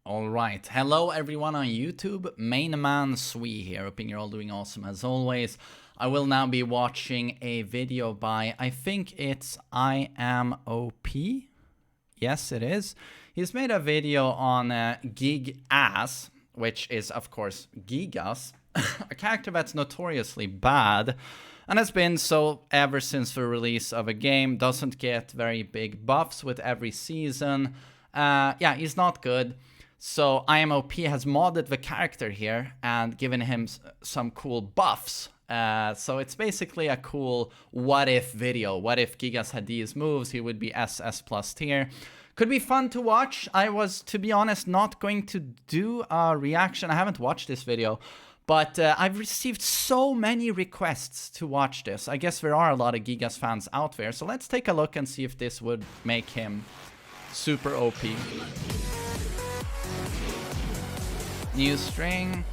Alright, hello everyone on YouTube, TheMainManSWE here, hoping you're all doing awesome as always. I will now be watching a video by, I think it's I Am OP. Yes, it is. He's made a video on Gigas, which is of course Gigas, a character that's notoriously bad and has been so ever since the release of a game, doesn't get very big buffs with every season. Yeah, he's not good. So IMOP has modded the character here and given him some cool buffs. So it's basically a cool what if video. What if Gigas had these moves, he would be SS plus tier. Could be fun to watch. I was, to be honest, not going to do a reaction. I haven't watched this video, but I've received so many requests to watch this. I guess there are a lot of Gigas fans out there. So let's take a look and see if this would make him super OP. New string.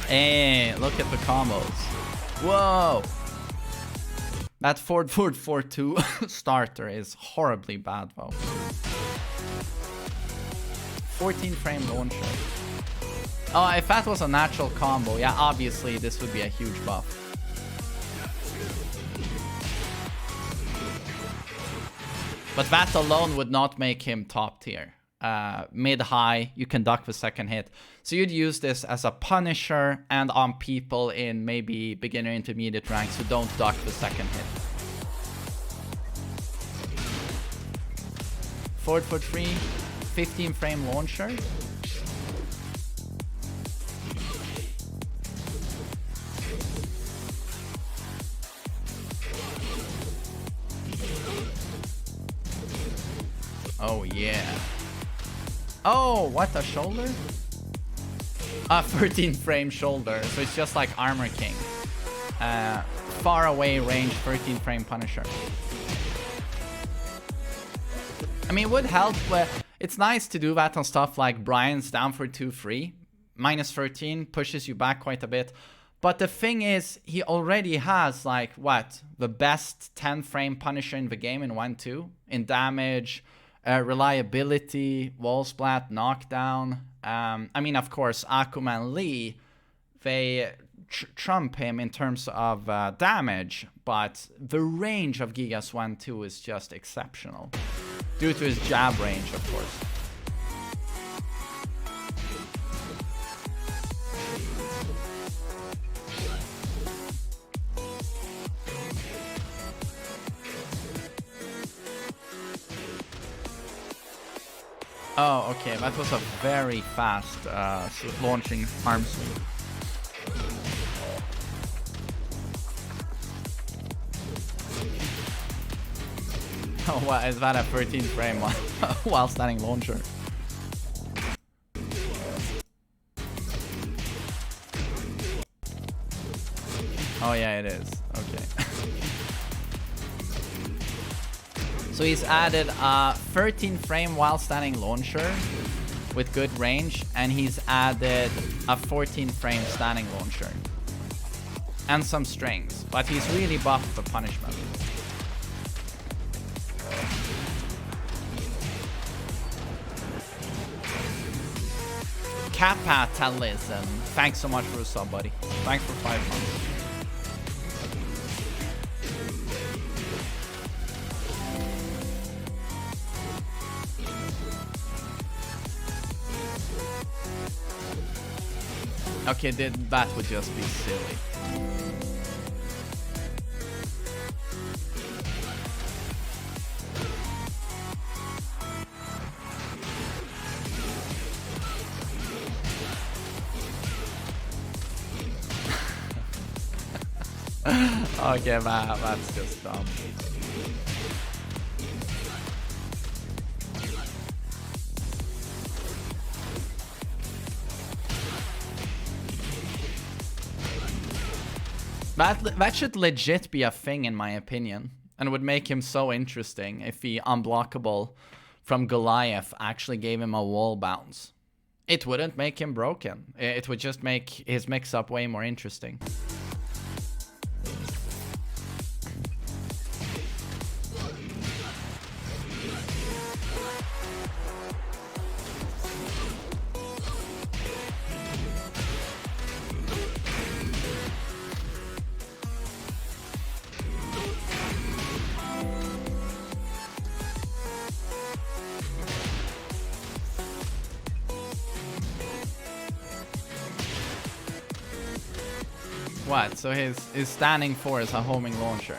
Hey, look at the combos. Whoa. That 4-4-4-2 starter is horribly bad though. 14 frame launcher. Oh, if that was a natural combo, yeah, obviously this would be a huge buff. But that alone would not make him top tier. Mid-high, you can duck the second hit. So you'd use this as a punisher and on people in maybe beginner intermediate ranks who don't duck the second hit. Forward for 3, 15 frame launcher. Oh yeah. Oh, what, a shoulder? 13 frame shoulder, so it's just like Armor King. Far away range 13 frame Punisher. I mean, it would help, but it's nice to do that on stuff like Brian's down for 2-3. Minus 13 pushes you back quite a bit. But the thing is, he already has like, what? The best 10 frame Punisher in the game in 1-2. In damage, reliability, wall splat, knockdown. I mean, of course, Akuma and Lee, they trump him in terms of damage, but the range of Gigas 1-2 is just exceptional. Due to his jab range, of course. Oh, okay, that was a very fast launching arm swing. Oh, what, is that a 13 frame while standing launcher? Oh yeah, it is. Okay. So he's added a 13 frame while standing launcher with good range, and he's added a 14 frame standing launcher and some strings, but he's really buffed the punishment. Capitalism. Thanks so much for the sub, buddy. Thanks for 5 months. Okay, that would just be silly. Okay, man, that's just dumb. That should legit be a thing in my opinion, and would make him so interesting if he unblockable from Goliath actually gave him a wall bounce. It wouldn't make him broken. It would just make his mix-up way more interesting. What? So his standing for is a homing launcher.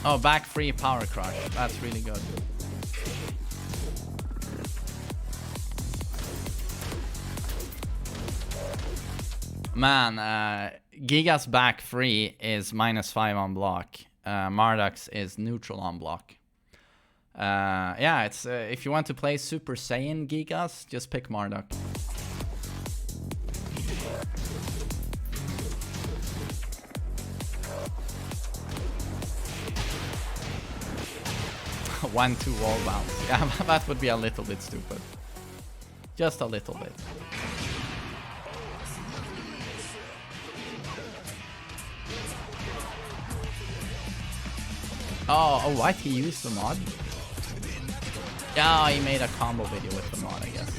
Oh, back free power crush. That's really good. Man, Gigas back free is -5 on block. Marduk's is neutral on block. Yeah, it's if you want to play Super Saiyan Gigas, just pick Marduk. One, two wall bounce. Yeah, that would be a little bit stupid. Just a little bit. Oh, what? He used the mod? Yeah, he made a combo video with the mod, I guess.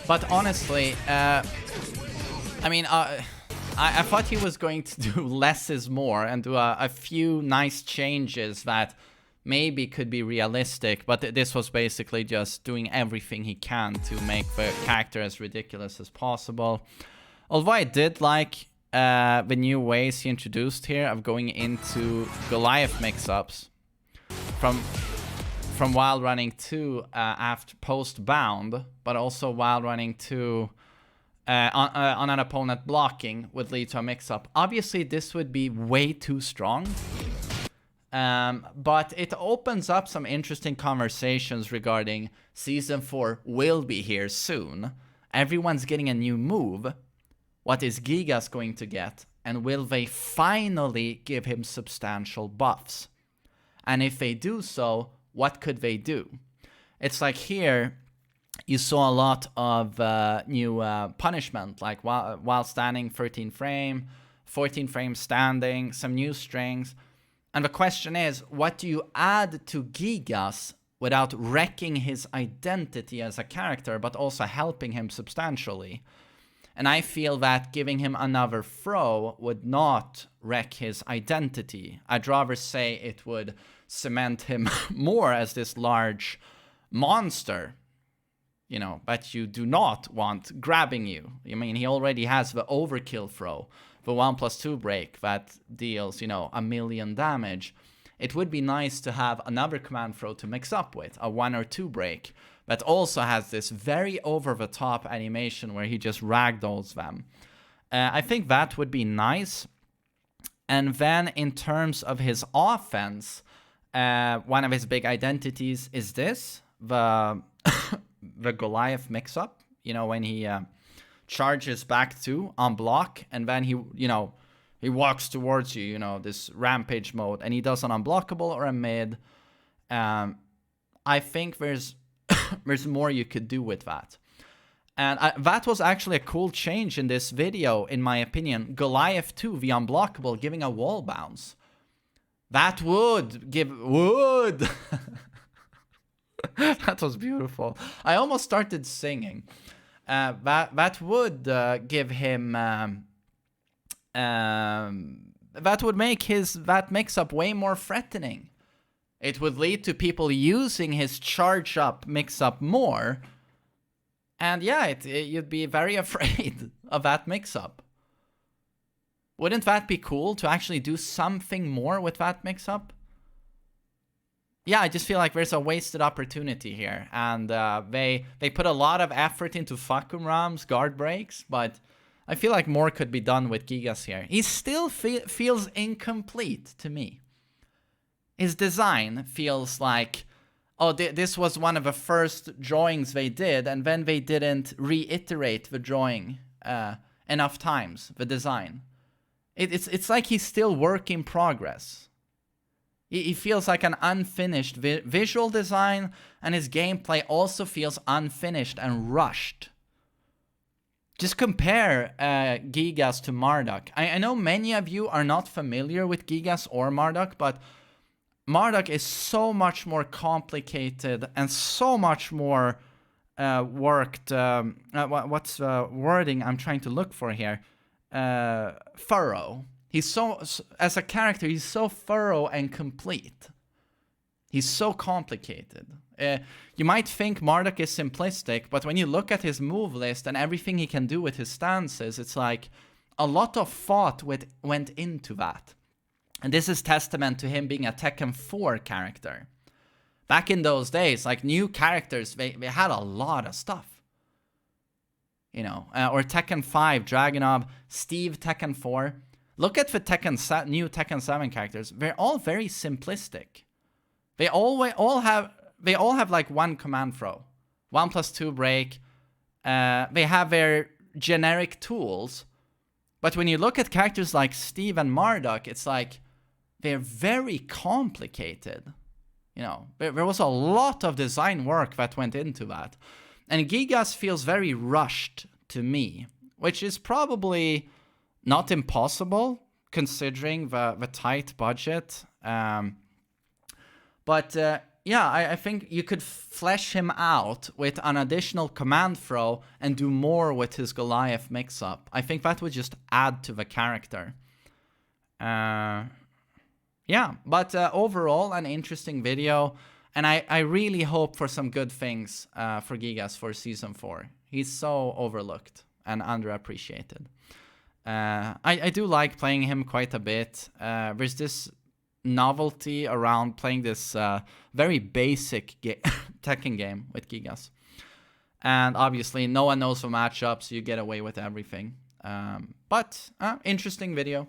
But honestly, I mean, I thought he was going to do less is more and do a few nice changes that maybe could be realistic, but this was basically just doing everything he can to make the character as ridiculous as possible. Although I did like the new ways he introduced here of going into Goliath mix-ups from while running 2 after post bound, but also while running 2 on an opponent blocking would lead to a mix-up. Obviously, this would be way too strong. But it opens up some interesting conversations regarding Season 4 will be here soon. Everyone's getting a new move. What is Gigas going to get? And will they finally give him substantial buffs? And if they do so, what could they do? It's like here, you saw a lot of new punishment, like while standing 13 frame, 14 frame standing, some new strings. And the question is, what do you add to Gigas without wrecking his identity as a character, but also helping him substantially? And I feel that giving him another throw would not wreck his identity. I'd rather say it would cement him more as this large monster, you know, but you do not want grabbing you. I mean, he already has the overkill throw. The 1+2 break that deals, you know, 1,000,000 damage. It would be nice to have another command throw to mix up with, a 1 or 2 break, that also has this very over-the-top animation where he just ragdolls them. I think that would be nice. And then in terms of his offense, one of his big identities is this, the Goliath mix-up, you know, when he charges back 2 on block, and then he, you know, he walks towards you, you know, this rampage mode, and he does an unblockable or a mid. I think there's more you could do with that. And that was actually a cool change in this video, in my opinion. Goliath 2, the unblockable, giving a wall bounce. That would give... Would! That was beautiful. I almost started singing. That would give him... that would make that mix-up way more threatening. It would lead to people using his charge-up mix-up more. And yeah, you'd be very afraid of that mix-up. Wouldn't that be cool to actually do something more with that mix-up? Yeah, I just feel like there's a wasted opportunity here. And they put a lot of effort into Fakum Rams, guard breaks, but I feel like more could be done with Gigas here. He still feels incomplete to me. His design feels like, oh, this was one of the first drawings they did, and then they didn't reiterate the drawing enough times, the design. It's like he's still work in progress. He feels like an unfinished visual design, and his gameplay also feels unfinished and rushed. Just compare Gigas to Marduk. I know many of you are not familiar with Gigas or Marduk, but Marduk is so much more complicated and so much more worked. What's the wording I'm trying to look for here? Thorough. He's so, as a character, he's so thorough and complete. He's so complicated. You might think Marduk is simplistic, but when you look at his move list and everything he can do with his stances, it's like a lot of thought went into that. And this is testament to him being a Tekken 4 character. Back in those days, like new characters, they had a lot of stuff. You know, or Tekken 5, Dragunov, Steve Tekken 4. Look at the new Tekken 7 characters. They're all very simplistic. They all have like one command throw, 1+2 break. They have their generic tools, but when you look at characters like Steve and Marduk, it's like they're very complicated. You know, there was a lot of design work that went into that, and Gigas feels very rushed to me, which is probably not impossible considering the tight budget. But yeah, I think you could flesh him out with an additional command throw and do more with his Goliath mix-up. I think that would just add to the character. Yeah, but overall, an interesting video. And I really hope for some good things for Gigas for Season 4. He's so overlooked and underappreciated. I do like playing him quite a bit. There's this novelty around playing this very basic Tekken game with Gigas. And obviously, no one knows the matchup, so you get away with everything. But interesting video.